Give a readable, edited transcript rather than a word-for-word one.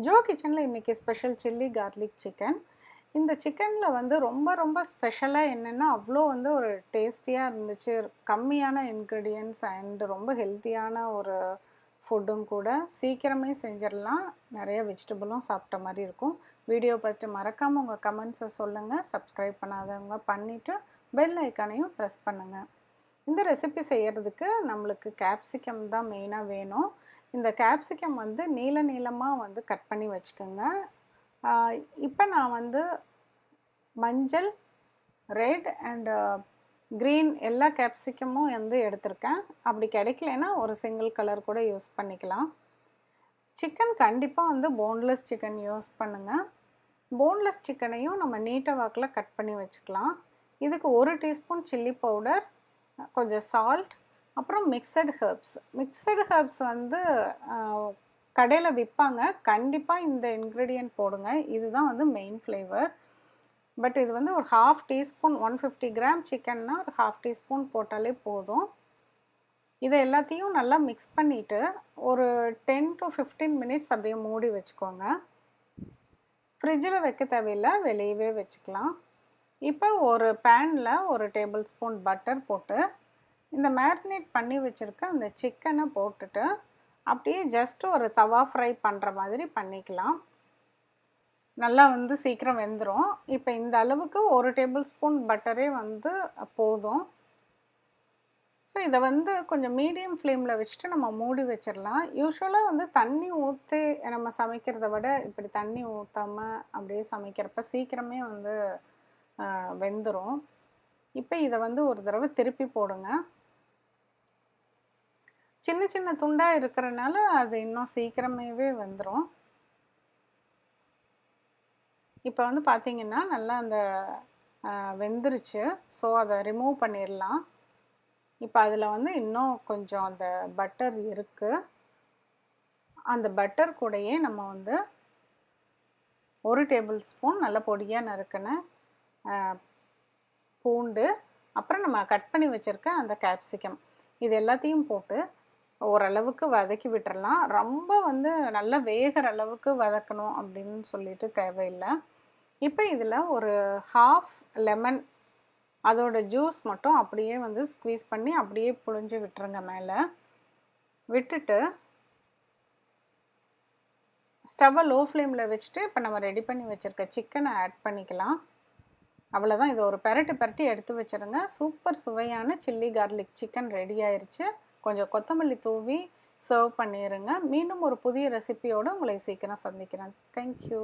Joe கிச்சனில் இன்றைக்கி special chilli garlic chicken. இந்த சிக்கனில் வந்து ரொம்ப ஸ்பெஷலாக என்னென்னா அவ்வளோ வந்து ஒரு டேஸ்டியாக இருந்துச்சு. கம்மியான இன்க்ரீடியன்ட்ஸ் அண்ட் ரொம்ப ஹெல்த்தியான ஒரு ஃபுட்டும் கூட. சீக்கிரமே செஞ்சிடலாம். நிறைய வெஜிடபிளும் சாப்பிட்ட மாதிரி இருக்கும். வீடியோ பார்த்து மறக்காமல் உங்கள் கமெண்ட்ஸை சொல்லுங்கள். சப்ஸ்கிரைப் பண்ணாதவங்க பண்ணிவிட்டு பெல் ஐக்கானையும் ப்ரெஸ் பண்ணுங்கள். இந்த ரெசிபி செய்கிறதுக்கு நம்மளுக்கு கேப்சிகம் தான் மெயினாக வேணும். இந்த கேப்சிகம் வந்து நீளமாக வந்து கட் பண்ணி வச்சுக்கோங்க. இப்போ நான் வந்து மஞ்சள், ரெட் அண்டு க்ரீன் எல்லா கேப்சிகமும் வந்து எடுத்திருக்கேன். அப்படி கிடைக்கலன்னா ஒரு சிங்கிள் கலர் கூட யூஸ் பண்ணிக்கலாம். சிக்கன் கண்டிப்பாக வந்து போன்லெஸ் சிக்கன் யூஸ் பண்ணுங்கள். போன்லெஸ் சிக்கனையும் நம்ம நீட்ட வாக்கில் கட் பண்ணி வச்சுக்கலாம். இதுக்கு 1 டீஸ்பூன் சில்லி பவுடர், கொஞ்சம் சால்ட், அப்புறம் மிக்சட் ஹெர்ப்ஸ் வந்து கடையில் விற்பாங்க. கண்டிப்பாக இந்த இன்க்ரீடியன்ட் போடுங்க. இதுதான் வந்து மெயின் ஃப்ளேவர். பட் இது வந்து ஒரு 1/2 டீஸ்பூன், 150 கிராம் சிக்கன்னா ஒரு 1/2 டீஸ்பூன் போட்டாலே போதும். இதை எல்லாத்தையும் நல்லா மிக்ஸ் பண்ணிவிட்டு ஒரு 10 to 15 மினிட்ஸ் அப்படியே மூடி வச்சுக்கோங்க. ஃப்ரிட்ஜில் வைக்க தேவையில்லை, வெளியவே வச்சுக்கலாம். இப்போ ஒரு பேனில் 1 டேபிள் ஸ்பூன் பட்டர் போட்டு இந்த மேரினேட் பண்ணி வச்சுருக்க அந்த சிக்கனை போட்டுட்டு அப்படியே ஜஸ்ட் ஒரு தவா ஃப்ரை பண்ணுற மாதிரி பண்ணிக்கலாம். நல்லா வந்து சீக்கிரம் வெந்துடும். இப்போ இந்த அளவுக்கு 1 டேபிள் ஸ்பூன் பட்டரே வந்து போதும். ஸோ இதை வந்து கொஞ்சம் மீடியம் ஃப்ளேமில் வச்சுட்டு நம்ம மூடி வச்சிடலாம். யூஸ்வலாக வந்து தண்ணி ஊற்றி நம்ம சமைக்கிறத விட இப்படி தண்ணி ஊற்றாமல் அப்படியே சமைக்கிறப்ப சீக்கிரமே வந்து வெந்துடும். இப்போ இதை வந்து ஒரு தடவை திருப்பி போடுங்க. சின்ன துண்டாக இருக்கிறனால அது இன்னும் சீக்கிரமாகவே வெந்துடும். இப்போ வந்து பார்த்திங்கன்னா நல்லா அந்த வெந்துருச்சு. ஸோ அதை ரிமூவ் பண்ணிடலாம். இப்போ அதில் வந்து இன்னும் கொஞ்சம் அந்த பட்டர் இருக்குது. அந்த பட்டர் கூடயே நம்ம வந்து 1 டேபிள் ஸ்பூன் நல்ல பொடியாக நறுக்கின பூண்டு, அப்புறம் நம்ம கட் பண்ணி வச்சுருக்க அந்த கேப்சிகம், இது எல்லாத்தையும் போட்டு ஓரளவுக்கு வதக்கி விட்டுறலாம். ரொம்ப வந்து நல்லா வேகிற அளவுக்கு வதக்கணும் அப்படின்னு சொல்லிட்டு தேவையில்லை. இப்போ இதில் ஒரு 1/2 லெமன் அதோட ஜூஸ் மட்டும் அப்படியே வந்து ஸ்க்வீஸ் பண்ணி அப்படியே புழிஞ்சு விட்டுருங்க மேலே. விட்டுட்டு ஸ்டவ்வை லோ ஃப்ளேமில் வச்சுட்டு இப்போ நம்ம ரெடி பண்ணி வச்சுருக்க சிக்கனை ஆட் பண்ணிக்கலாம். அவ்வளோதான். இதை ஒரு பெரட்டி எடுத்து வச்சுருங்க. சூப்பர் சுவையான சில்லி கார்லிக் சிக்கன் ரெடி ஆயிடுச்சு. கொஞ்சம் கொத்தமல்லி தூவி சர்வ் பண்ணிடுங்க. மீண்டும் ஒரு புதிய ரெசிபியோடு உங்களை சீக்கிரம் சந்திக்கிறேன். தேங்க்யூ.